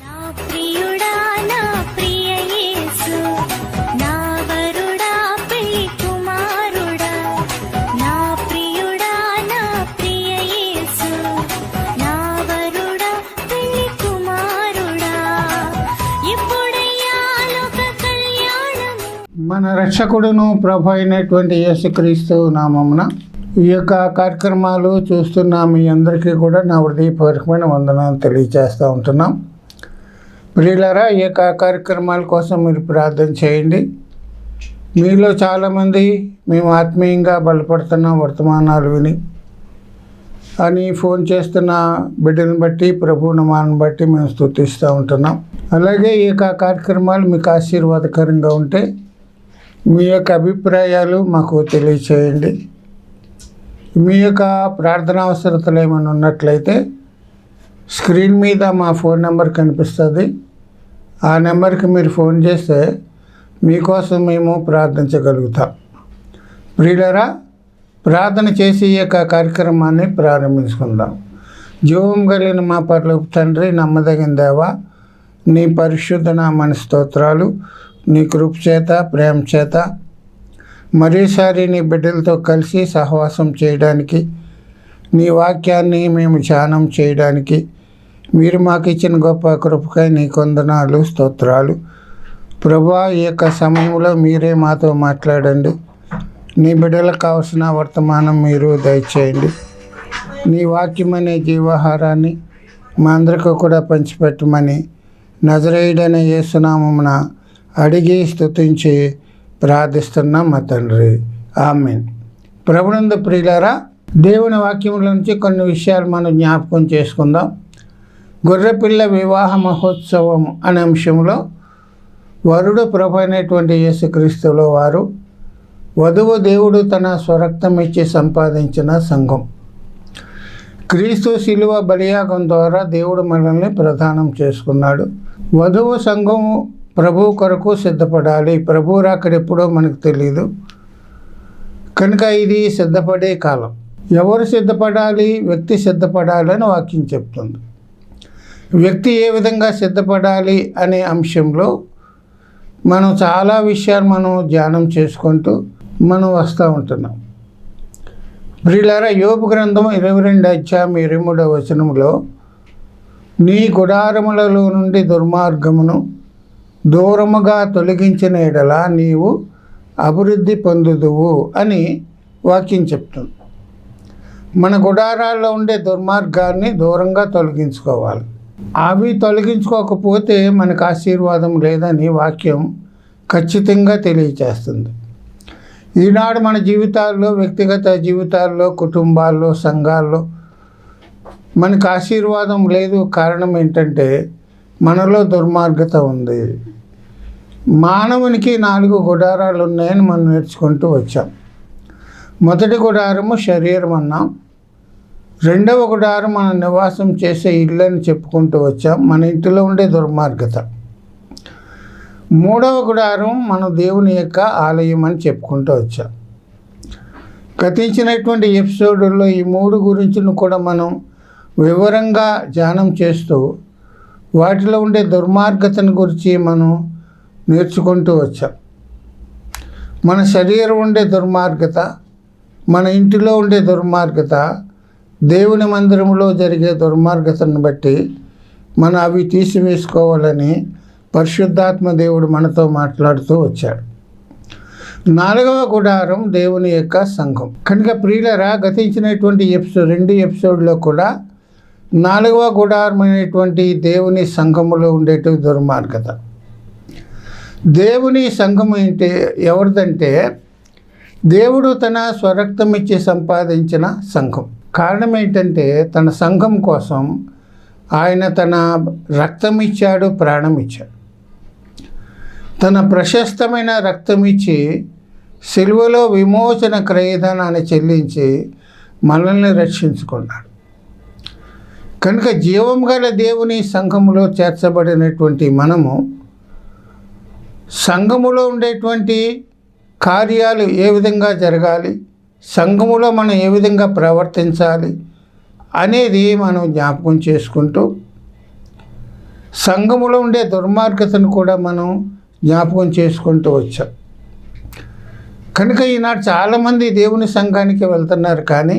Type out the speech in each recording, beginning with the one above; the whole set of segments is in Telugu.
నా ప్రియుడా నా ప్రియ యేసు నా వరుడా పెళ్లి కుమారుడా నా ప్రియుడా నా ప్రియ యేసు నా వరుడా పెళ్లి కుమారుడా ఇప్పుడయ్యా లోక కళ్యాణం. మన రక్షకుడును ప్రభు అయినటువంటి యేసుక్రీస్తు నామమున ఈ యొక్క కార్యక్రమాలు చూస్తున్న మీ అందరికీ కూడా నా హృదయపూర్వకమైన వందనాలు తెలియజేస్తూ ఉంటున్నాం. ప్రియులారా, ఈ యొక్క కార్యక్రమాల కోసం మీరు ప్రార్థన చేయండి. మీలో చాలామంది మేము ఆత్మీయంగా బలపడుతున్న వర్తమానాలు విని అని ఫోన్ చేస్తున్న బిడ్డలను బట్టి ప్రభు నామాన్ని బట్టి మేము స్తుతిస్తూ ఉంటున్నాం. అలాగే ఈ యొక్క కార్యక్రమాలు మీకు ఆశీర్వాదకరంగా ఉంటే మీ యొక్క అభిప్రాయాలు మాకు తెలియచేయండి. మీ యొక్క ప్రార్థన అవసరతలు ఏమైనా ఉన్నట్లయితే స్క్రీన్ మీద మా ఫోన్ నెంబర్ కనిపిస్తుంది. ఆ నెంబర్కి మీరు ఫోన్ చేస్తే మీకోసం మేము ప్రార్థించగలుగుతాం. ప్రియులారా, ప్రార్థన చేసి ఈ యొక్క కార్యక్రమాన్ని ప్రారంభించుకుందాం. జీవం కలిగిన మా పరలోక తండ్రి, నమ్మదగిన దేవా, నీ పరిశుద్ధ నామమున స్తోత్రాలు. నీ కృప చేత, ప్రేమ చేత మరోసారి నీ బిడ్డలతో కలిసి సహవాసం చేయడానికి, నీ వాక్యాన్ని మేము ధ్యానం చేయడానికి మీరు మాకు ఇచ్చిన గొప్ప కృపకై నీ వందనాలు, స్తోత్రాలు. ప్రభువా, ఈ యొక్క సమయంలో మీరే మాతో మాట్లాడండి. నీ బిడ్డలకు కావలసిన వర్తమానం మీరు దయచేయండి. నీ వాక్యం అనే జీవాహారాన్ని మా అందరికీ కూడా పంచిపెట్టమని నజరేయుడైన యేసునామమున అడిగి స్తుతించి ప్రార్థిస్తున్నాం మా తండ్రి, ఆమేన్. ప్రభునందు ప్రియులారా, దేవుని వాక్యంలో నుంచి కొన్ని విషయాలు మనం జ్ఞాపకం చేసుకుందాం. గొర్రెపిల్ల వివాహ మహోత్సవం అనే అంశంలో వరుడు ప్రభు అయినటువంటి యేసుక్రీస్తులో వారు, వధువు దేవుడు తన స్వరక్తం ఇచ్చి సంపాదించిన సంఘం. క్రీస్తు శిలువ బలియాగం ద్వారా దేవుడు మనల్ని ప్రదానం చేసుకున్నాడు. వధువు సంఘం ప్రభు కొరకు సిద్ధపడాలి. ప్రభు రాకడెప్పుడో మనకు తెలియదు కనుక ఇది సిద్ధపడే కాలం. ఎవరు సిద్ధపడాలి? వ్యక్తి సిద్ధపడాలని వాక్యం చెప్తుంది. వ్యక్తి ఏ విధంగా సిద్ధపడాలి అనే అంశంలో మనం చాలా విషయాలు మనం ధ్యానం చేసుకుంటూ మనం వస్తూ ఉంటున్నాం. ప్రియులారా, యోబు గ్రంథం 22 అధ్యాయం 23వ వచనంలో, నీ గుడారములలో నుండి దుర్మార్గమును దూరముగా తొలగించిన ఎడల నీవు అభివృద్ధి పొందుదువు అని వాక్యం చెప్తుంది. మన గుడారాల్లో ఉండే దుర్మార్గాన్ని దూరంగా తొలగించుకోవాలి. అవి తొలగించుకోకపోతే మనకు ఆశీర్వాదం లేదని వాక్యం ఖచ్చితంగా తెలియచేస్తుంది. ఈనాడు మన జీవితాల్లో, వ్యక్తిగత జీవితాల్లో, కుటుంబాల్లో, సంఘాల్లో మనకు ఆశీర్వాదం లేదు. కారణం ఏంటంటే మనలో దుర్మార్గత ఉంది. మానవునికి 4 గుడారాలు ఉన్నాయని మనం నేర్చుకుంటూ వచ్చాం. మొదటి గుడారము శరీరం అన్నాం. రెండవ గుడారం మనం నివాసం చేసే ఇల్లు అని చెప్పుకుంటూ వచ్చాం, మన ఇంటిలో ఉండే దుర్మార్గత. మూడవ గుడారం మనం దేవుని యొక్క ఆలయం అని చెప్పుకుంటూ వచ్చాం. గతించినటువంటి ఎపిసోడ్లో ఈ 3 గురించి కూడా మనం వివరంగా ధ్యానం చేస్తూ వాటిలో ఉండే దుర్మార్గతను గురించి మనం నేర్చుకుంటూ వచ్చాం. మన శరీరం ఉండే దుర్మార్గత, మన ఇంటిలో ఉండే దుర్మార్గత, దేవుని మందిరంలో జరిగే దుర్మార్గతను బట్టి మనం అవి తీసివేసుకోవాలని పరిశుద్ధాత్మ దేవుడు మనతో మాట్లాడుతూ వచ్చాడు. 4వ గుడారం దేవుని యొక్క సంఘం. కనుక ప్రియులరా, గతించినటువంటి 2 ఎపిసోడ్లో కూడా 4వ గుడారం అనేటువంటి దేవుని సంఘములో ఉండేటి దుర్మార్గత. దేవుని సంఘం ఏంటి? ఎవరిదంటే దేవుడు తన స్వరక్తం ఇచ్చి సంపాదించిన సంఘం. కారణం ఏంటంటే తన సంఘం కోసం ఆయన తన రక్తం ఇచ్చాడు, ప్రాణం ఇచ్చాడు. తన ప్రశస్తమైన రక్తం ఇచ్చి సిలువలో విమోచన క్రయధనాన్ని చెల్లించి మనల్ని రక్షించుకున్నాడు. కనుక జీవం గల దేవుని సంఘములో చేర్చబడినటువంటి మనము సంఘములో ఉండేటువంటి కార్యాలు ఏ విధంగా జరగాలి, సంఘములో మనం ఏ విధంగా ప్రవర్తించాలి అనేది మనం జ్ఞాపకం చేసుకుంటూ సంఘములో ఉండే దుర్మార్గతను కూడా మనం జ్ఞాపకం చేసుకుంటూ వచ్చాం. కనుక ఈనాడు చాలామంది దేవుని సంఘానికి వెళ్తున్నారు, కానీ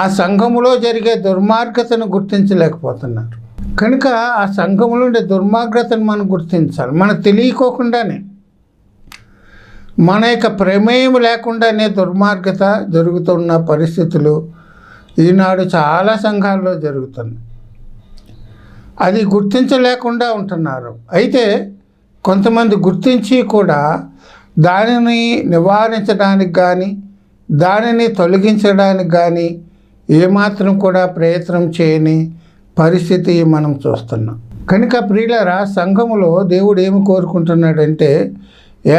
ఆ సంఘములో జరిగే దుర్మార్గతను గుర్తించలేకపోతున్నారు. కనుక ఆ సంఘములో ఉండే దుర్మార్గతను మనం గుర్తించాలి. మనకు తెలియకోకుండానే, మన యొక్క ప్రమేయం లేకుండానే దుర్మార్గత జరుగుతున్న పరిస్థితులు ఈనాడు చాలా సంఘాల్లో జరుగుతున్నాయి. అది గుర్తించలేకుండా ఉంటున్నారు. అయితే కొంతమంది గుర్తించి కూడా దానిని నివారించడానికి కానీ దానిని తొలగించడానికి కానీ ఏమాత్రం కూడా ప్రయత్నం చేయని పరిస్థితి మనం చూస్తున్నాం. కనుక ప్రియులారా, సంఘములో దేవుడు ఏమి కోరుకుంటున్నాడంటే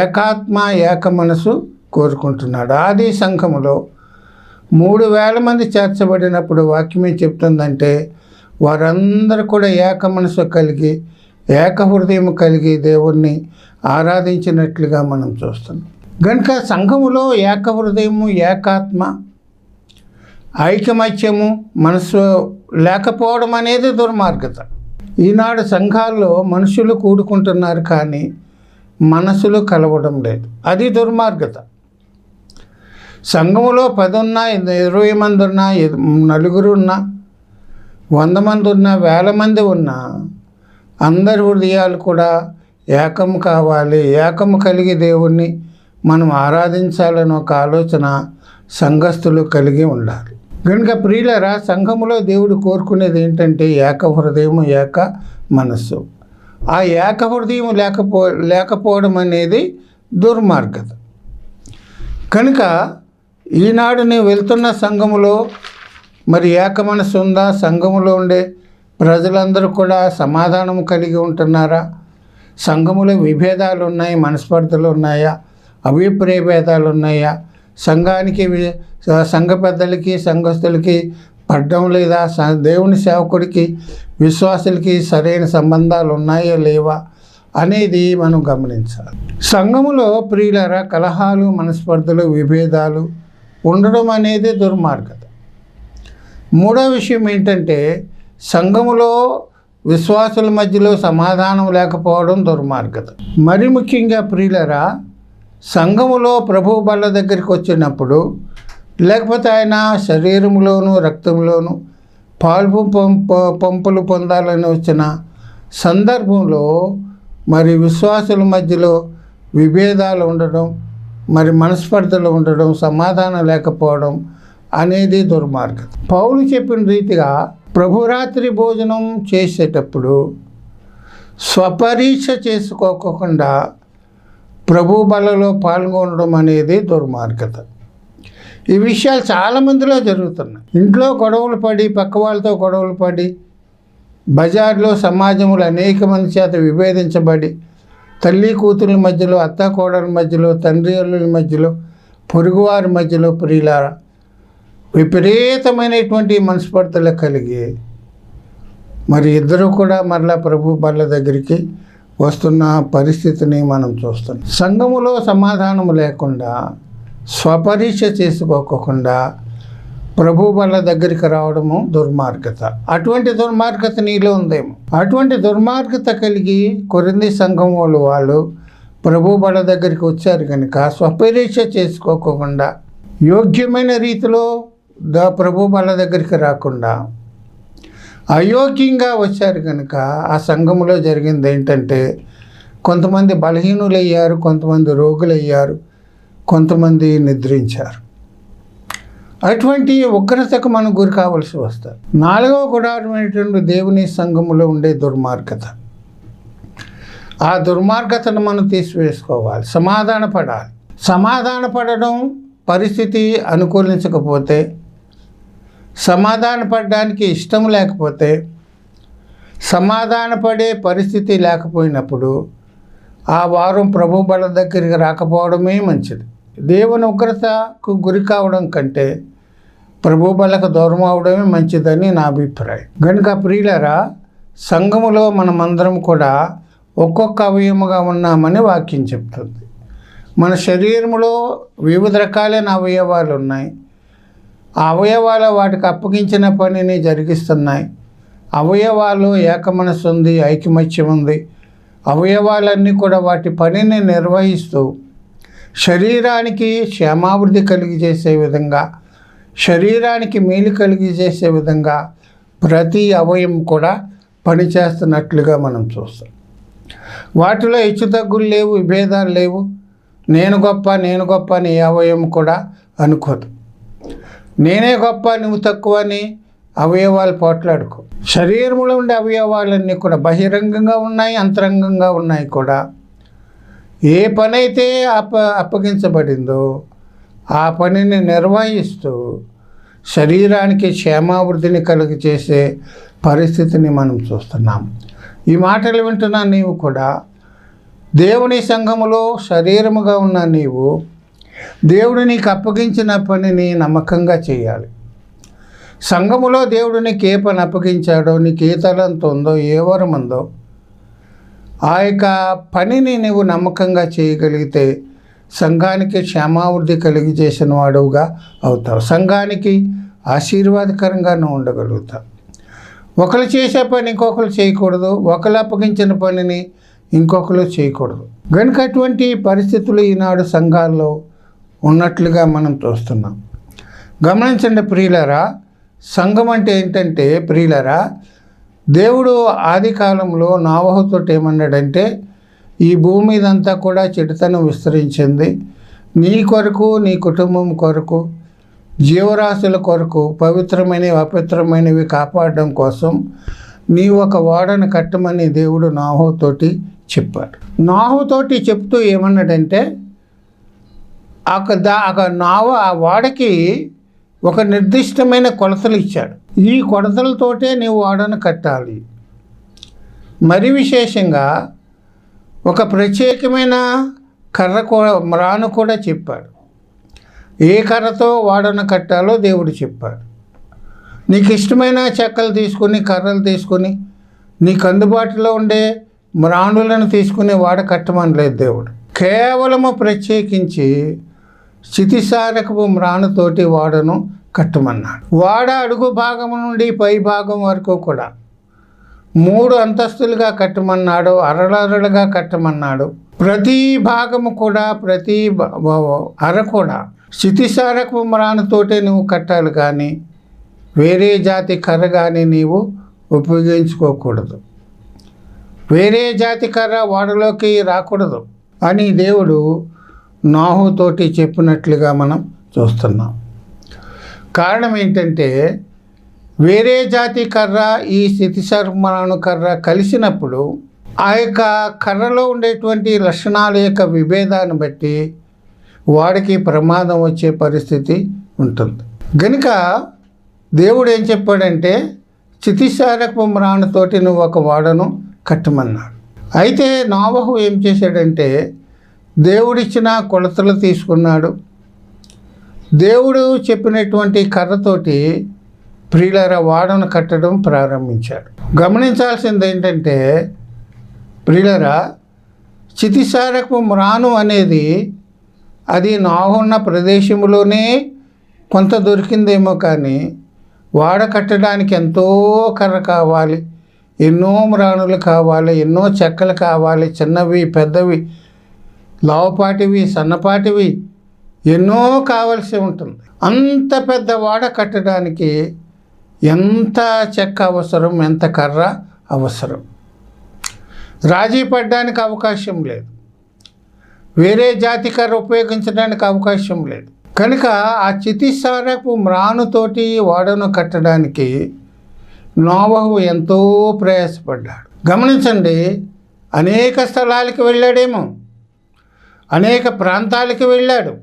ఏకాత్మ ఏక మనసు కోరుకుంటున్నాడు. ఆది సంఘములో 3,000 మంది చేర్చబడినప్పుడు వాక్యం ఏం చెప్తుందంటే వారందరూ కూడా ఏక మనసు కలిగి ఏక హృదయం కలిగి దేవుణ్ణి ఆరాధించినట్లుగా మనం చూస్తున్నాం. కనుక సంఘములో ఏక హృదయము, ఏకాత్మ, ఐకమత్యము, మనసు లేకపోవడం అనేది దుర్మార్గత. ఈనాడు సంఘాల్లో మనుషులు కూడుకుంటున్నారు, కానీ మనసులు కలవడం లేదు. అది దుర్మార్గత. సంఘములో 10 ఉన్నా, 20 మంది ఉన్నా, 4 ఉన్నా, 100 మంది ఉన్నా, 1000 మంది ఉన్నా, అందరి హృదయాలు కూడా ఏకం కావాలి. ఏకము కలిగి దేవుణ్ణి మనం ఆరాధించాలని ఒక ఆలోచన సంఘస్థులు కలిగి ఉండాలి. కనుక ప్రియులరా, సంఘములో దేవుడు కోరుకునేది ఏంటంటే ఏక హృదయము, ఏక మనస్సు. ఆ ఏక హృదయం లేకపోవడం అనేది దుర్మార్గత. కనుక ఈనాడు నేను వెళ్తున్న సంఘములో మరి ఏక మనస్సు ఉందా? సంఘములో ఉండే ప్రజలందరూ కూడా సమాధానం కలిగి ఉంటున్నారా? సంఘములో విభేదాలు ఉన్నాయి, మనస్పర్ధలు ఉన్నాయా, అభిప్రాయ భేదాలు ఉన్నాయా? సంఘానికి సంఘ పెద్దలకి సంఘస్థులకి పడ్డం లేదా? దేవుని సేవకుడికి విశ్వాసులకి సరైన సంబంధాలు ఉన్నాయా లేవా అనేది మనం గమనించాలి. సంఘములో ప్రియులారా, కలహాలు, మనస్పర్ధలు, విభేదాలు ఉండడం అనేది దుర్మార్గత. మూడో విషయం ఏంటంటే సంఘములో విశ్వాసుల మధ్యలో సమాధానం లేకపోవడం దుర్మార్గత. మరి ముఖ్యంగా ప్రియులరా, సంఘములో ప్రభు బల్ల దగ్గరికి వచ్చినప్పుడు, లేకపోతే ఆయన శరీరంలోను రక్తంలోను పంపులు పొందాలని వచ్చిన సందర్భంలో మరి విశ్వాసుల మధ్యలో విభేదాలు ఉండడం, మరి మనస్పర్ధలు ఉండడం, సమాధానం లేకపోవడం అనేది దుర్మార్గత. పౌలు చెప్పిన రీతిగా ప్రభురాత్రి భోజనం చేసేటప్పుడు స్వపరీక్ష చేసుకోకుండా ప్రభు బలలో పాల్గొనడం అనేది దుర్మార్గత. ఈ విషయాలు చాలామందిలో జరుగుతున్నాయి. ఇంట్లో గొడవలు పడి, పక్క వాళ్ళతో గొడవలు పడి, బజార్లో సమాజంలో అనేక మంది చేత విభేదించబడి, తల్లి కూతుర్ల మధ్యలో, అత్త కోడల మధ్యలో, తండ్రి అల్లుల మధ్యలో, పొరుగువారి మధ్యలో ప్రియులారా విపరీతమైనటువంటి మనస్పర్ధలు కలిగి మరి ఇద్దరు కూడా మరలా ప్రభు బల్ల దగ్గరికి వస్తున్న పరిస్థితిని మనం చూస్తున్నాం. సంఘములో సమాధానము లేకుండా, స్వపరీక్ష చేసుకోకుండా ప్రభు బల్ల దగ్గరికి రావడము దుర్మార్గత. అటువంటి దుర్మార్గత నీలో ఉందేమో. అటువంటి దుర్మార్గత కలిగి కొరింథీ సంఘం వాళ్ళు ప్రభు బల్ల దగ్గరికి వచ్చారు కనుక స్వపరీక్ష చేసుకోకుండా, యోగ్యమైన రీతిలో ప్రభు బల్ల దగ్గరికి రాకుండా అయోగ్యంగా వచ్చారు కనుక ఆ సంఘములో జరిగింది ఏంటంటే కొంతమంది బలహీనులయ్యారు, కొంతమంది రోగులయ్యారు, కొంతమంది నిద్రించారు. అటువంటి ఉగ్రతకు మనం గురి కావాల్సి వస్తారు. 4వ గుడారమైనటువంటి దేవుని సంఘములో ఉండే దుర్మార్గత. ఆ దుర్మార్గతను మనం తీసివేసుకోవాలి, సమాధాన పడడం పరిస్థితి అనుకూలించకపోతే, సమాధాన పడడానికి ఇష్టం లేకపోతే, సమాధాన పడే పరిస్థితి లేకపోయినప్పుడు ఆ వారం ప్రభు బల దగ్గరికి రాకపోవడమే మంచిది. దేవుని ఉగ్రతకు గురి కావడం కంటే ప్రభు బలకు దూరం అవడమే మంచిదని నా అభిప్రాయం. కనుక ప్రియులరా, సంఘములో మనమందరం కూడా ఒక్కొక్క అవయముగా ఉన్నామని వాక్యం చెప్తుంది. మన శరీరంలో వివిధ రకాలైన అవయవాలు ఉన్నాయి. ఆ అవయవాలు వాటికి అప్పగించిన పనిని జరిగిస్తున్నాయి. అవయవాలు ఏకమనస్సు ఉంది, ఐకమత్యం ఉంది. అవయవాలన్నీ కూడా వాటి పనిని నిర్వహిస్తూ శరీరానికి క్షేమాభివృద్ధి కలిగజేసే విధంగా, శరీరానికి మేలు కలిగజేసే విధంగా ప్రతి అవయవం కూడా పనిచేస్తున్నట్లుగా మనం చూస్తాం. వాటిలో హెచ్చుతగ్గులు లేవు, విభేదాలు లేవు. నేను గొప్ప అని ఏ అవయవం కూడా అనుకోదు. నేనే గొప్ప, నువ్వు తక్కువ అని అవయవాలు పోట్లాడుకో. శరీరంలో ఉండే అవయవాలన్నీ కూడా బహిరంగంగా ఉన్నాయి, అంతరంగంగా ఉన్నాయి కూడా. ఏ పని అయితే అప్పగించబడిందో ఆ పనిని నిర్వహిస్తూ శరీరానికి క్షేమాభివృద్ధిని కలుగజేసే పరిస్థితిని మనం చూస్తున్నాం. ఈ మాటలు వింటున్న నీవు కూడా దేవుని సంఘములో శరీరముగా ఉన్న నీవు దేవుడు నీకు అప్పగించిన పనిని నమ్మకంగా చేయాలి. సంఘములో దేవుడు నీకు ఏ పని అప్పగించాడో, నీకు ఏ తలంతో ఉందో, ఏ వరం ఉందో ఆ యొక్క పనిని నువ్వు నమ్మకంగా చేయగలిగితే సంఘానికి క్షేమాభివృద్ధి కలిగి చేసిన వాడుగా అవుతావు. సంఘానికి ఆశీర్వాదకరంగా నువ్వు ఉండగలుగుతావు. ఒకరు చేసే పని ఇంకొకరు చేయకూడదు, ఒకరు అప్పగించిన పనిని ఇంకొకరు చేయకూడదు. కనుక అటువంటి పరిస్థితులు ఈనాడు సంఘాల్లో ఉన్నట్లుగా మనం చూస్తున్నాం. గమనించండి ప్రియులారా, సంఘం అంటే ఏంటంటే ప్రియులారా, దేవుడు ఆది కాలంలో నోవహుతో ఏమన్నాడంటే, ఈ భూమి మీదంతా కూడా చెడుతనం విస్తరించింది, నీ కొరకు, నీ కుటుంబం కొరకు, జీవరాశుల కొరకు పవిత్రమైనవి అపవిత్రమైనవి కాపాడడం కోసం నీ ఒక ఓడను కట్టమని దేవుడు నోవహుతోటి చెప్పాడు. నోవహుతోటి చెప్తూ ఏమన్నాడంటే, ఆ ఓడకి ఒక నిర్దిష్టమైన కొలతలు ఇచ్చాడు. ఈ కొలతలతోటే నీవు ఓడను కట్టాలి. మరి విశేషంగా ఒక ప్రత్యేకమైన మ్రాను కూడా చెప్పాడు. ఏ కర్రతో ఓడను కట్టాలో దేవుడు చెప్పాడు. నీకు ఇష్టమైన చెక్కలు తీసుకుని, కర్రలు తీసుకుని, నీకు అందుబాటులో ఉండే మ్రాణులను తీసుకుని ఓడ కట్టమనలేదు దేవుడు. కేవలము ప్రత్యేకించి స్థితిసారకపు మ్రానుతోటి ఓడను కట్టమన్నాడు. ఓడ అడుగు భాగం నుండి పై భాగం వరకు కూడా 3 అంతస్తులుగా కట్టమన్నాడు, అరలరలుగా కట్టమన్నాడు. ప్రతి భాగము కూడా, ప్రతి అర కూడా స్థితిసారకపు మ్రానుతోటే నువ్వు కట్టాలి, కానీ వేరే జాతి కర్ర కానీ నీవు ఉపయోగించుకోకూడదు. వేరే జాతి కర్ర ఓడలోకి రాకూడదు అని దేవుడు నోవహుతోటి చెప్పినట్లుగా మనం చూస్తున్నాం. కారణం ఏంటంటే, వేరే జాతి కర్ర ఈ స్థితిసారకపు కర్ర కలిసినప్పుడు ఆ యొక్క కర్రలో ఉండేటువంటి లక్షణాల యొక్క విభేదాన్ని బట్టి వాడికి ప్రమాదం వచ్చే పరిస్థితి ఉంటుంది. కనుక దేవుడు ఏం చెప్పాడంటే, స్థితిసారకపు మ్రానుతోటి నువ్వు ఒక ఓడను కట్టమన్నాడు. అయితే నోవహు ఏం చేశాడంటే, దేవుడిచ్చిన కొలతలు తీసుకున్నాడు. దేవుడు చెప్పినటువంటి కర్రతోటి ప్రియులారా ఓడను కట్టడం ప్రారంభించాడు. గమనించాల్సింది ఏంటంటే ప్రియులారా, స్థితిసారకపు మ్రాను అనేది అది నోవహున్న ప్రదేశంలోనే కొంత దొరికిందేమో, కానీ ఓడ కట్టడానికి ఎంతో కర్ర కావాలి, ఎన్నో మ్రాణులు కావాలి, ఎన్నో చెక్కలు కావాలి, చిన్నవి పెద్దవి, లావుపాటివి సన్నపాటివి ఎన్నో కావలసి ఉంటుంది. అంత పెద్ద ఓడ కట్టడానికి ఎంత చెక్క అవసరం, ఎంత కర్ర అవసరం. రాజీ పడడానికి అవకాశం లేదు, వేరే జాతి కర్ర ఉపయోగించడానికి అవకాశం లేదు. కనుక ఆ స్థితిసారకపు మ్రానుతోటి ఓడను కట్టడానికి నోవహు ఎంతో ప్రయాసపడ్డాడు. గమనించండి, అనేక స్థలాలకు వెళ్ళాడేమో, అనేక ప్రాంతాలకు వెళ్ళాడు,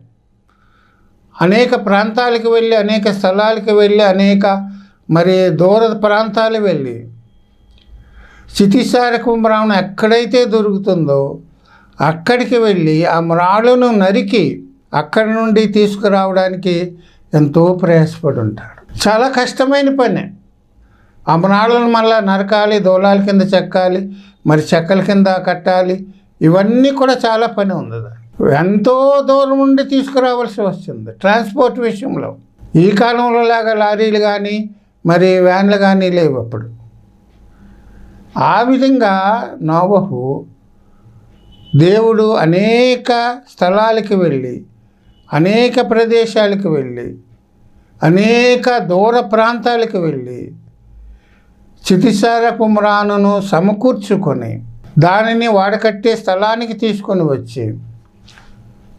అనేక ప్రాంతాలకు వెళ్ళి, అనేక స్థలాలకు వెళ్ళి, అనేక దూర ప్రాంతాలు వెళ్ళి స్థితిసారకపు మ్రాను ఎక్కడైతే దొరుకుతుందో అక్కడికి వెళ్ళి ఆ మ్రాళ్ళను నరికి అక్కడి నుండి తీసుకురావడానికి ఎంతో ప్రయాసపడి ఉంటాడు. చాలా కష్టమైన పని. ఆ మ్రాళ్ళను మళ్ళీ నరకాలి, దూలాల కింద చెక్కాలి, చెక్కల కింద కట్టాలి, ఇవన్నీ కూడా చాలా పని ఉంది. ఎంతో దూరం నుండి తీసుకురావాల్సి వస్తుంది ట్రాన్స్పోర్ట్ విషయంలో. ఈ కాలంలో లాగా లారీలు కానీ వ్యాన్లు కానీ లేవు. అప్పుడు ఆ విధంగా నోవహు దేవుడు అనేక స్థలాలకు వెళ్ళి, అనేక ప్రదేశాలకు వెళ్ళి, అనేక దూర ప్రాంతాలకు వెళ్ళి చితిసార కుమ్రానును సమకూర్చుకొని దానిని వాడకట్టే స్థలానికి తీసుకొని వచ్చి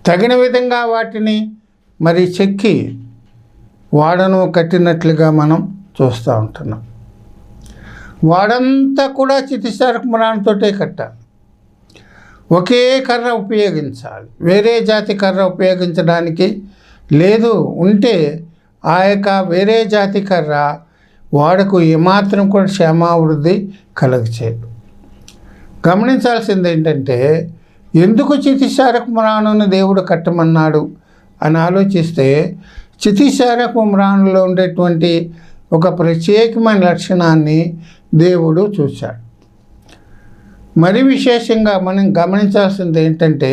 తగిన విధంగా వాటిని మరి చెక్కి వాడను కట్టినట్లుగా మనం చూస్తూ ఉంటున్నాం. వాడంతా కూడా చితిసార కుమ్రానుతోటే కట్టాలి. ఒకే కర్ర ఉపయోగించాలి. వేరే జాతి కర్ర ఉపయోగించడానికి లేదు. ఉంటే ఆ యొక్క వేరే జాతి కర్ర వాడకు ఏమాత్రం కూడా క్షేమావృద్ధి కలగచేయదు. గమనించాల్సింది ఏంటంటే, ఎందుకు చితిసార కుమ్రానును దేవుడు కట్టమన్నాడు అని ఆలోచిస్తే, చితిసార కుమ్రానులో ఉండేటువంటి ఒక ప్రత్యేకమైన లక్షణాన్ని దేవుడు చూశాడు. మరి విశేషంగా మనం గమనించాల్సింది ఏంటంటే,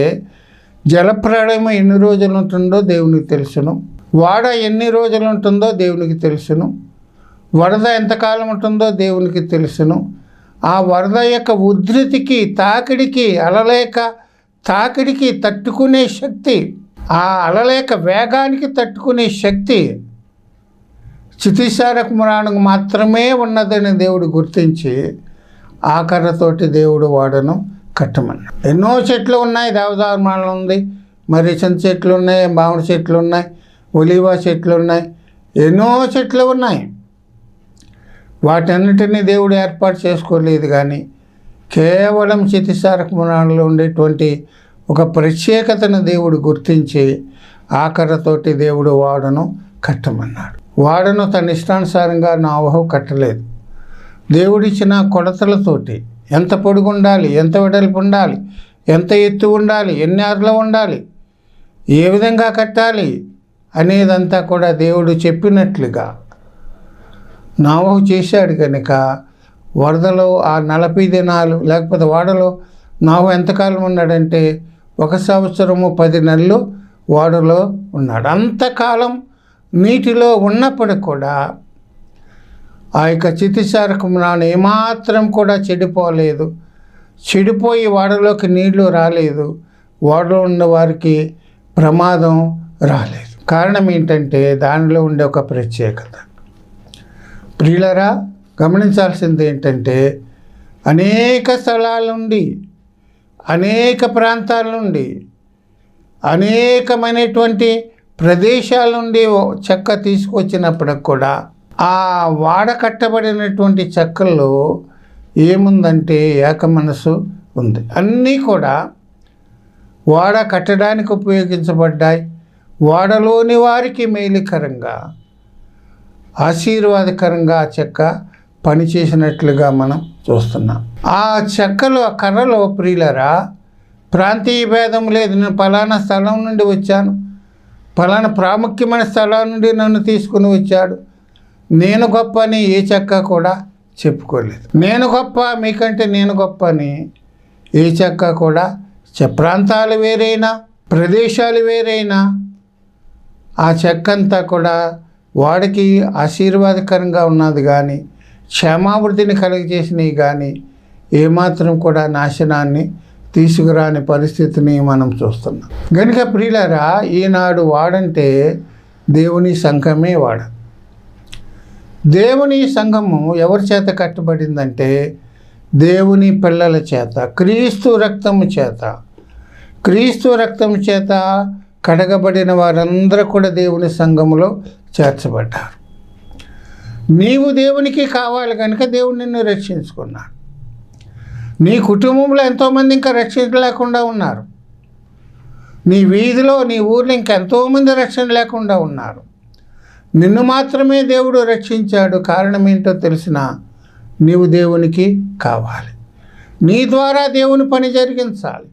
జలప్రళయం ఎన్ని రోజులు ఉంటుందో దేవునికి తెలుసును, వాడ ఎన్ని రోజులు ఉంటుందో దేవునికి తెలుసును, వరద ఎంతకాలం ఉంటుందో దేవునికి తెలుసును. ఆ వరద యొక్క ఉధృతికి, తాకిడికి, అలలేక తాకిడికి తట్టుకునే శక్తి, ఆ అలలేక వేగానికి తట్టుకునే శక్తి చితిసార కుమ్రానుకు మాత్రమే ఉన్నదని దేవుడు గుర్తించి ఆ కర్రతోటి దేవుడు వాడను కట్టమన్నాడు. ఎన్నో చెట్లు ఉన్నాయి, దేవదారుమానం ఉంది, మరి చింత చెట్లు ఉన్నాయి, మామిడి చెట్లు ఉన్నాయి, ఒలివ చెట్లు ఉన్నాయి, ఎన్నో చెట్లు ఉన్నాయి. వాటన్నిటినీ దేవుడు ఏర్పాటు చేసుకోలేదు. కానీ కేవలం చితిసార కుమ్రానులో ఉండేటువంటి ఒక ప్రత్యేకతను దేవుడు గుర్తించి ఆ కర్రతోటి దేవుడు వాడను కట్టమన్నాడు. వాడను తన ఇష్టానుసారంగా నోవహు కట్టలేదు. దేవుడిచ్చిన కొలతలతోటి ఎంత పొడుగు ఉండాలి, ఎంత వెడల్పు ఉండాలి, ఎంత ఎత్తు ఉండాలి, ఎన్ని అర్లు ఉండాలి, ఏ విధంగా కట్టాలి అనేదంతా కూడా దేవుడు చెప్పినట్లుగా నోవహు చేశాడు. కనుక వరదలో ఆ 40 దినాలు, లేకపోతే వాడలో నోవహు ఎంతకాలం ఉన్నాడంటే 1 సంవత్సరము 10 నెలలు వాడలో ఉన్నాడు. అంతకాలం నీటిలో ఉన్నప్పుడు కూడా ఆ యొక్క చితిసార కుమ్రాను ఏమాత్రం కూడా చెడిపోలేదు. చెడిపోయి వాడలోకి నీళ్లు రాలేదు. వాడలో ఉన్న వారికి ప్రమాదం రాలేదు. కారణం ఏంటంటే దానిలో ఉండే ఒక ప్రత్యేకత. ప్రియులరా, గమనించాల్సింది ఏంటంటే, అనేక స్థలాల నుండి, అనేక ప్రాంతాల నుండి, అనేకమైనటువంటి ప్రదేశాల నుండి చెక్క తీసుకొచ్చినప్పటికి కూడా ఆ వాడ కట్టబడినటువంటి చెక్కల్లో ఏముందంటే ఏక మనసు ఉంది. అన్నీ కూడా వాడ కట్టడానికి ఉపయోగించబడ్డాయి. వాడలోని వారికి మేలుకరంగా, ఆశీర్వాదకరంగా ఆ చెక్క పనిచేసినట్లుగా మనం చూస్తున్నాం. ఆ చెక్కలో, ఆ కర్రలో ప్రియులరా, ప్రాంతీయ భేదం లేదు. నేను ఫలానా స్థలం నుండి వచ్చాను, ఫలానా ప్రాముఖ్యమైన స్థలం నుండి నన్ను తీసుకుని వచ్చాడు, నేను గొప్ప అని ఏ చెక్క కూడా చెప్పుకోలేదు. నేను గొప్ప, మీకంటే నేను గొప్ప అని ఏ చెక్క కూడా ప్రాంతాలు వేరైనా, ప్రదేశాలు వేరైనా, ఆ చెక్క అంతా కూడా వాడికి ఆశీర్వాదకరంగా ఉన్నది. కానీ క్షేమావృద్ధిని కలుగజేసినవి కానీ ఏమాత్రం కూడా నాశనాన్ని తీసుకురాని పరిస్థితిని మనం చూస్తున్నాం. కనుక ప్రియులారా, ఈనాడు వాడంటే దేవుని సంఘమే వాడ. దేవుని సంఘము ఎవరి చేత కట్టబడిందంటే దేవుని పిల్లల చేత, క్రీస్తు రక్తము చేత. క్రీస్తు రక్తము చేత కడగబడిన వారందరూ కూడా దేవుని సంఘములో చేర్చబడ్డారు. నీవు దేవునికి కావాలి కనుక దేవుడు నిన్ను రక్షించుకున్నాడు. నీ కుటుంబంలో ఎంతోమంది ఇంకా రక్షణ లేకుండా ఉన్నారు. నీ వీధిలో, నీ ఊర్లో ఇంకా ఎంతోమంది రక్షణ లేకుండా ఉన్నారు. నిన్ను మాత్రమే దేవుడు రక్షించాడు. కారణం ఏంటో తెలిసినా నీవు దేవునికి కావాలి. నీ ద్వారా దేవుని పని జరిగించాలి.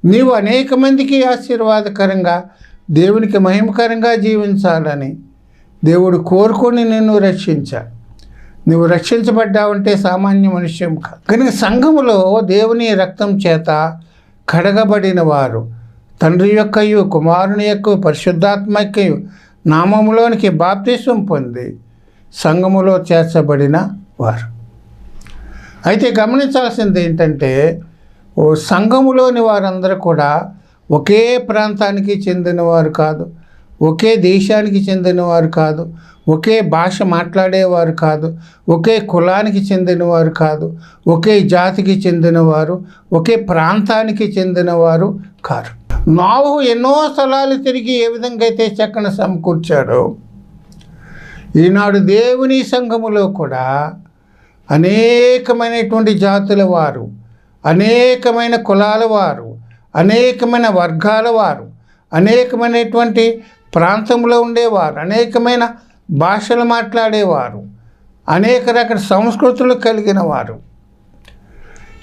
నీవు అనేక మందికి ఆశీర్వాదకరంగా, దేవునికి మహిమకరంగా జీవించాలని దేవుడు కోరుకొని నిన్ను రక్షించాడు. నువ్వు రక్షించబడ్డావంటే సామాన్య మనుష్యం కాదు. కనుక సంఘములో దేవుని రక్తం చేత కడగబడిన వారు, తండ్రి యొక్కయు, కుమారుని యొక్క, పరిశుద్ధాత్మ యొక్కయు నామములోనికి బాప్తిస్వం పొంది సంఘములో చేర్చబడిన వారు. అయితే గమనించాల్సింది ఏంటంటే ఓ సంఘములోని వారందరూ కూడా ఒకే ప్రాంతానికి చెందినవారు కాదు, ఒకే దేశానికి చెందినవారు కాదు, ఒకే భాష మాట్లాడేవారు కాదు, ఒకే కులానికి చెందినవారు కాదు, ఒకే జాతికి చెందినవారు, ఒకే ప్రాంతానికి చెందినవారు కారు. నోవహు ఎన్నో స్థలాలు తిరిగి ఏ విధంగా అయితే చక్కని సమకూర్చాడో, ఈనాడు దేవుని సంఘములో కూడా అనేకమైనటువంటి జాతుల వారు, అనేకమైన కులాల వారు, అనేకమైన వర్గాల వారు, అనేకమైనటువంటి ప్రాంతంలో ఉండేవారు, అనేకమైన భాషలు మాట్లాడేవారు, అనేక రకాల సంస్కృతులు కలిగిన వారు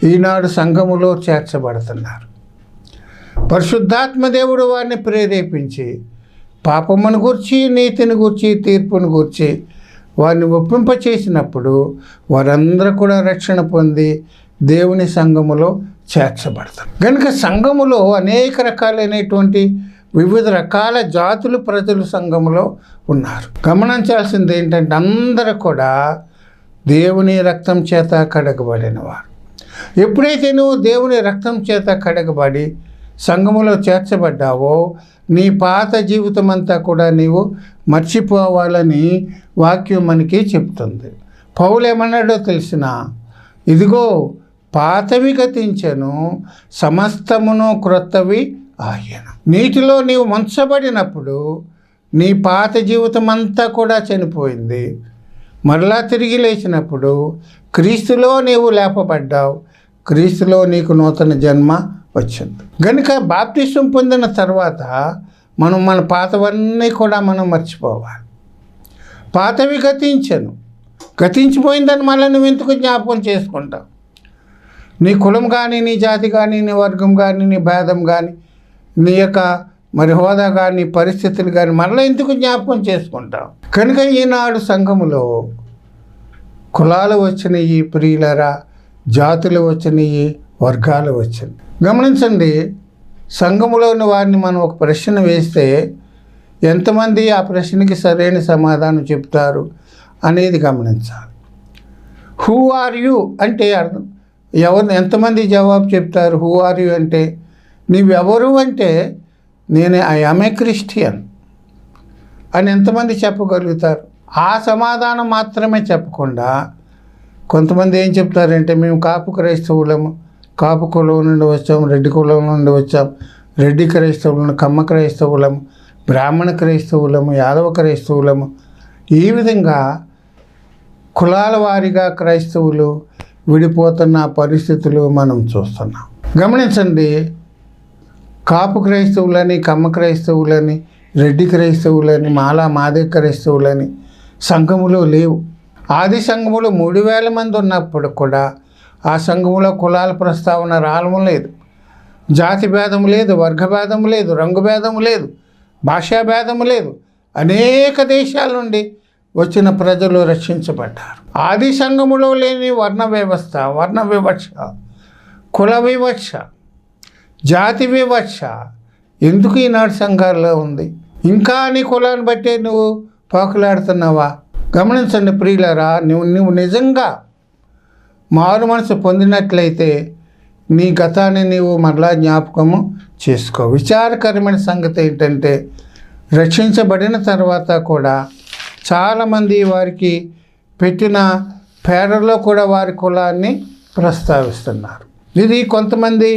ఈనాడు సంఘములో చేర్చబడుతున్నారు. పరిశుద్ధాత్మ దేవుడు వారిని ప్రేరేపించి పాపమును గూర్చి, నీతిని గూర్చి, తీర్పును గూర్చి వారిని ఒప్పింపచేసినప్పుడు వారందరూ కూడా రక్షణ పొంది దేవుని సంఘములో చేర్చబడతారు. కనుక సంఘములో అనేక రకాలైనటువంటి వివిధ రకాల జాతులు ప్రజలు సంఘములో ఉన్నారు. గమనించాల్సింది ఏంటంటే అందరూ కూడా దేవుని రక్తం చేత కడగబడిన వారు. ఎప్పుడైతే నువ్వు దేవుని రక్తం చేత కడగబడి సంఘములో చేర్చబడ్డావో నీ పాత జీవితం అంతా కూడా నీవు మర్చిపోవాలని వాక్యం మనకి చెప్తుంది. పౌలు ఏమన్నాడో తెలిసిన, ఇదిగో పాతవి గతించెను, సమస్తమును క్రొత్తవి ఆయను. నీటిలో నీవు ముంచబడినప్పుడు నీ పాత జీవితం అంతా కూడా చనిపోయింది. మరలా తిరిగి లేచినప్పుడు క్రీస్తులో నీవు లేపబడ్డావు, క్రీస్తులో నీకు నూతన జన్మ వచ్చింది. కనుక బాప్టిజం పొందిన తర్వాత మనం మన పాతవన్నీ కూడా మనం మర్చిపోవాలి. పాతవి గతించను, గతించిపోయిందని మళ్ళీ నువ్వు ఎందుకు జ్ఞాపకం చేసుకుంటావు? నీ కులం కానీ, నీ జాతి కానీ, నీ వర్గం కానీ, నీ భేదం కానీ, నీ యొక్క మరి హోదా కానీ, పరిస్థితులు కానీ మళ్ళీ ఎందుకు జ్ఞాపకం చేసుకుంటావు? కనుక ఈనాడు సంఘములో కులాలు వచ్చినాయి ప్రియులరా, జాతులు వచ్చినాయి, వర్గాలు వచ్చినాయి. గమనించండి, సంఘములోని వారిని మనం ఒక ప్రశ్న వేస్తే ఎంతమంది ఆ ప్రశ్నకి సరైన సమాధానం చెప్తారు అనేది గమనించాలి. హూ ఆర్ యూ అంటే అర్థం, ఎంతమంది జవాబు చెప్తారు? హూ ఆర్ యూ అంటే నీవెవరు అంటే నేను ఐ యామ్ ఏ క్రిస్టియన్ అని ఎంతమంది చెప్పగలుగుతారు? ఆ సమాధానం మాత్రమే చెప్పకుండా కొంతమంది ఏం చెప్తారంటే మేము కాపు క్రైస్తవులము, కాపు కులం నుండి వచ్చాం, రెడ్డి కులం నుండి వచ్చాం, రెడ్డి క్రైస్తవులను, కమ్మ క్రైస్తవులము, బ్రాహ్మణ క్రైస్తవులము, యాదవ క్రైస్తవులము, ఈ విధంగా కులాల వారీగా క్రైస్తవులు విడిపోతున్న పరిస్థితులు మనం చూస్తున్నాం. గమనించండి, కాపు క్రైస్తవులని, కమ్మ క్రైస్తవులని, రెడ్డి క్రైస్తవులని, మాదే క్రైస్తవులని సంఘములో లేవు. ఆది సంఘములో 3000 మంది ఉన్నప్పుడు కూడా ఆ సంఘములో కులాల ప్రస్తావన రావడం లేదు. జాతి భేదం లేదు, వర్గ భేదం లేదు, రంగు భేదం లేదు, భాషా భేదం లేదు. అనేక దేశాల నుండి వచ్చిన ప్రజలు రక్షించబడ్డారు. ఆది సంఘములో లేని వర్ణ వ్యవస్థ, వర్ణ వివక్ష, కుల వివక్ష, జాతి వివక్ష ఎందుకు ఈనాడు సంఘాల్లో ఉంది? ఇంకా నీ కులాన్ని బట్టే నువ్వు పాకులాడుతున్నావా? గమనించండి ప్రియులరా, నువ్వు నిజంగా మారు మనసు పొందినట్లయితే నీ గతాన్ని నీవు మరలా జ్ఞాపకము చేసుకో. విచారకరమైన సంగతి ఏంటంటే రక్షించబడిన తర్వాత కూడా చాలామంది వారికి పెట్టిన పేర్లలో కూడా వారి కులాన్ని ప్రస్తావిస్తున్నారు. ఇది కొంతమంది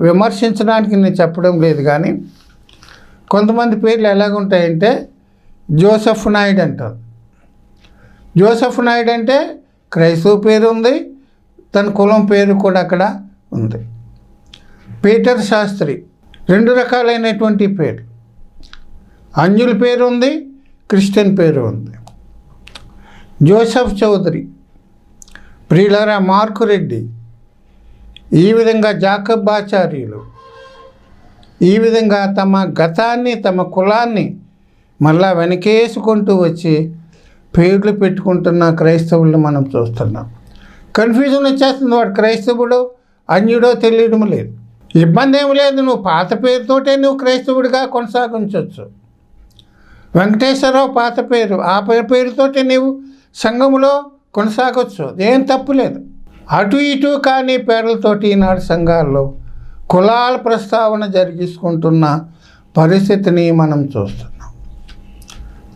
విమర్శించడానికి నేను చెప్పడం లేదు, కానీ కొంతమంది పేర్లు ఎలాగుంటాయంటే జోసెఫ్ నాయుడు అంటారు. జోసెఫ్ నాయుడు అంటే క్రైస్తవ పేరు ఉంది, తన కులం పేరు కూడా అక్కడ ఉంది. పీటర్ శాస్త్రి, 2 రకాలైనటువంటి పేరు, అంజుల పేరు ఉంది, క్రిస్టియన్ పేరు ఉంది. జోసెఫ్ చౌదరి, ప్రియులరా మార్కు రెడ్డి, ఈ విధంగా జాకబ్ ఆచార్యులు, ఈ విధంగా తమ గతాన్ని, తమ కులాన్ని మళ్ళా వెనకేసుకుంటూ వచ్చి పేర్లు పెట్టుకుంటున్న క్రైస్తవులను మనం చూస్తున్నాం. కన్ఫ్యూజన్ వచ్చేస్తుంది, వాడు క్రైస్తవుడో అన్యుడో తెలియడం లేదు. ఇబ్బంది ఏమి లేదు, నువ్వు పాత పేరుతోటే నువ్వు క్రైస్తవుడిగా కొనసాగించవచ్చు. వెంకటేశ్వరరావు పాత పేరు, ఆ పేరుతోటే నీవు సంఘములో కొనసాగొచ్చు, ఏం తప్పు లేదు. అటు ఇటు కానీ పేర్లతోటి ఈనాడు సంఘాల్లో కులాల ప్రస్తావన జరిగించుకుంటున్న పరిస్థితిని మనం చూస్తున్నాం.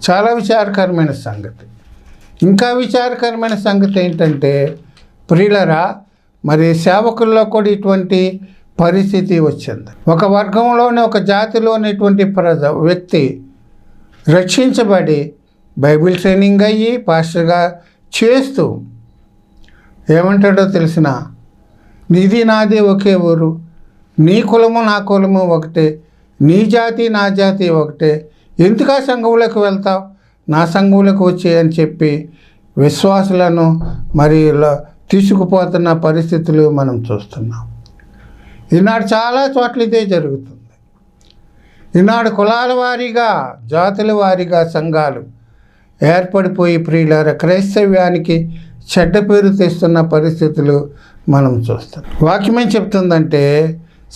చాలా విచారకరమైన సంగతి. ఇంకా విచారకరమైన సంగతి ఏంటంటే ప్రియులరా, మరి సేవకుల్లో కూడా ఇటువంటి పరిస్థితి వచ్చింది. ఒక వర్గంలోనే, ఒక జాతిలోని ఇటువంటి వ్యక్తి రక్షించబడి బైబిల్ ట్రైనింగ్ అయ్యి పాస్టర్గా చేస్తూ ఏమంటాడో తెలిసిన, నీది నాది ఒకే ఊరు, నీ కులము నా కులము ఒకటే, నీ జాతి నా జాతి ఒకటే, ఎందుకు ఆ సంఘంలోకి వెళ్తావు, నా సంఘంలోకి వచ్చే అని చెప్పి విశ్వాసులను మరి తీసుకుపోతున్న పరిస్థితులు మనం చూస్తున్నాం. ఈనాడు చాలా చోట్ల ఇదే జరుగుతుంది. ఈనాడు కులాల వారీగా, జాతుల వారీగా సంఘాలు ఏర్పడిపోయి ప్రియులారా క్రైస్తవ్యానికి చెడ్డ పేరు తెస్తున్న పరిస్థితులు మనం చూస్తాం. వాక్యం ఏం చెప్తుందంటే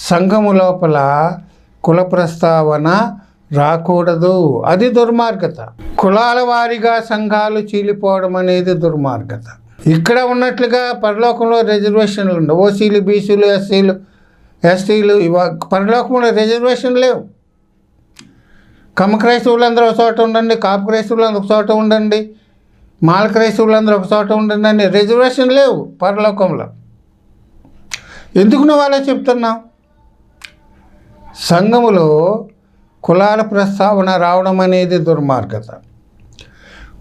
సంఘము లోపల కుల ప్రస్తావన రాకూడదు, అది దుర్మార్గత. కులాల వారీగా సంఘాలు చీలిపోవడం అనేది దుర్మార్గత. ఇక్కడ ఉన్నట్లుగా పరలోకంలో రిజర్వేషన్లు ఉండవు. ఓసీలు, బీసీలు, ఎస్సీలు, ఎస్టీలు, పరలోకంలో రిజర్వేషన్ లేవు. కమ్మ క్రైస్తవులందరూ ఒక చోట ఉండండి, కాపు క్రైస్తవులందరూ ఒక చోట ఉండండి, మాల క్రైస్తవులందరూ ఒక చోట ఉండండి అని రిజర్వేషన్ లేవు పరలోకంలో. ఎందుకు నువ్వు అలా చెప్తున్నావు? సంఘములో కులాల ప్రస్తావన రావడం అనేది దుర్మార్గత.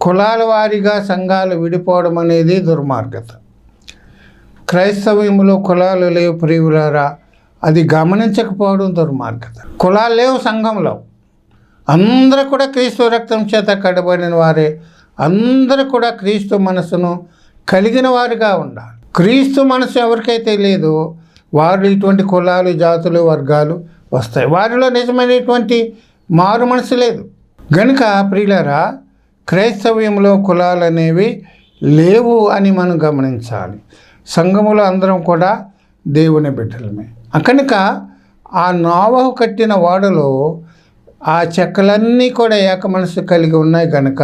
కులాల వారీగా సంఘాలు విడిపోవడం అనేది దుర్మార్గత. క్రైస్తవ్యంలో కులాలు లేవు ప్రియులారా, అది గమనించకపోవడం దుర్మార్గత. కులాలు లేవు సంఘంలో, అందరూ కూడా క్రీస్తు రక్తం చేత కడబడిన వారే, అందరూ కూడా క్రీస్తు మనసును కలిగిన వారుగా ఉండాలి. క్రీస్తు మనసు ఎవరికైతే లేదో వారు ఇటువంటి కులాలు, జాతులు, వర్గాలు వస్తాయి. వారిలో నిజమైనటువంటి మారు మనసు లేదు. గనుక ప్రియులారా, క్రైస్తవ్యంలో కులాలు అనేవి లేవు అని మనం గమనించాలి. సంఘములో అందరం కూడా దేవుని బిడ్డలమే. కనుక ఆ నోవహు కట్టిన వాడలో ఆ చెక్కలన్నీ కూడా ఏక మనసు కలిగి ఉన్నాయి. కనుక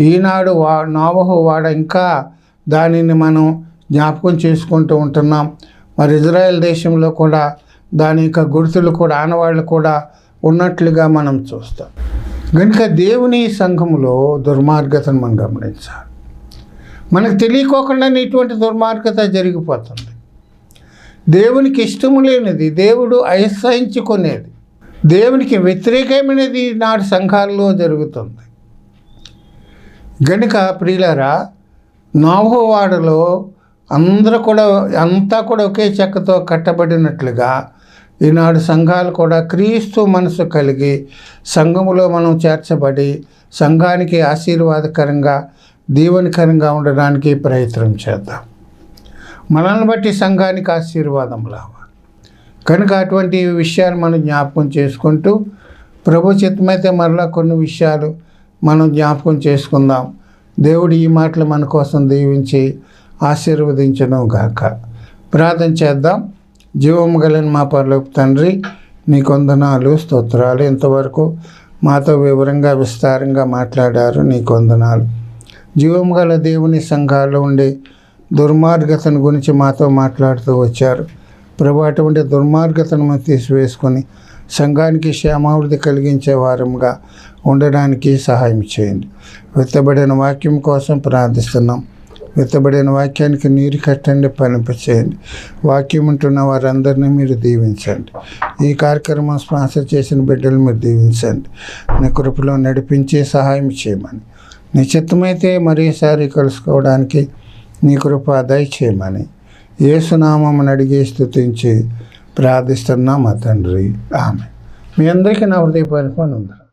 ఈనాడు నోవహు వాడ ఇంకా దానిని మనం జ్ఞాపకం చేసుకుంటూ ఉంటున్నాం. మరి ఇజ్రాయెల్ దేశంలో కూడా దాని యొక్క గుర్తులు కూడా, ఆనవాళ్ళు కూడా ఉన్నట్లుగా మనం చూస్తాం. కనుక దేవుని సంఘములో దుర్మార్గతను మనం గమనించాలి. మనకు తెలియకోకుండానే ఇటువంటి దుర్మార్గత జరిగిపోతుంది. దేవునికి ఇష్టము లేనిది, దేవుడు అసహించుకునేది, దేవునికి వ్యతిరేకమైనది నాటి సంఘాల్లో జరుగుతుంది. గనుక ప్రియులారా, నోవహు వాడలో అందరూ కూడా అంతా కూడా ఒకే చెక్కతో కట్టబడినట్లుగా ఈనాడు సంఘాలు కూడా క్రీస్తు మనసు కలిగి సంఘములో మనం చేర్చబడి సంఘానికి ఆశీర్వాదకరంగా, దీవెనకరంగా ఉండడానికి ప్రయత్నం చేద్దాం. మనల్ని బట్టి సంఘానికి ఆశీర్వాదం రావాలి. కనుక అటువంటి విషయాలు మనం జ్ఞాపకం చేసుకుంటూ ప్రభు చిత్తమైతే మరలా కొన్ని విషయాలు మనం జ్ఞాపకం చేసుకుందాం. దేవుడు ఈ మాటలు మన కోసం దీవించి ఆశీర్వదించను గాక. ప్రార్థన చేద్దాం. జీవము కలిగిన మా పరలోక తండ్రి, నీకు వందనాలు, స్తోత్రాలు. ఇంతవరకు మాతో వివరంగా విస్తారంగా మాట్లాడారు, నీకు వందనాలు. జీవము గల దేవుని సంఘాల్లో ఉండే దుర్మార్గతను గురించి మాతో మాట్లాడుతూ వచ్చారు ప్రభు. అటువంటి దుర్మార్గతను మనం తీసివేసుకొని సంఘానికి క్షేమావృద్ధి కలిగించే వారంగా ఉండడానికి సహాయం చేయండి. విత్తబడిన వాక్యం కోసం ప్రార్థిస్తున్నాం. విత్తబడిన వాక్యానికి నీరు కట్టండి, ఫలింపచేయండి. వాక్యం ఉంటున్న వారందరినీ మీరు దీవించండి. ఈ కార్యక్రమం స్పాన్సర్ చేసిన బిడ్డలు మీరు దీవించండి. నీ కృపలో నడిపించి సహాయం చేయమని, నీ చిత్తమైతే మరోసారి కలుసుకోవడానికి నీ కృప దయచేయమని యేసునామమును అడిగి స్తుతించి ప్రార్థిస్తున్నాం మా తండ్రి, ఆమె. మీ అందరికీ నా హృదయపూర్వక వందనాలు.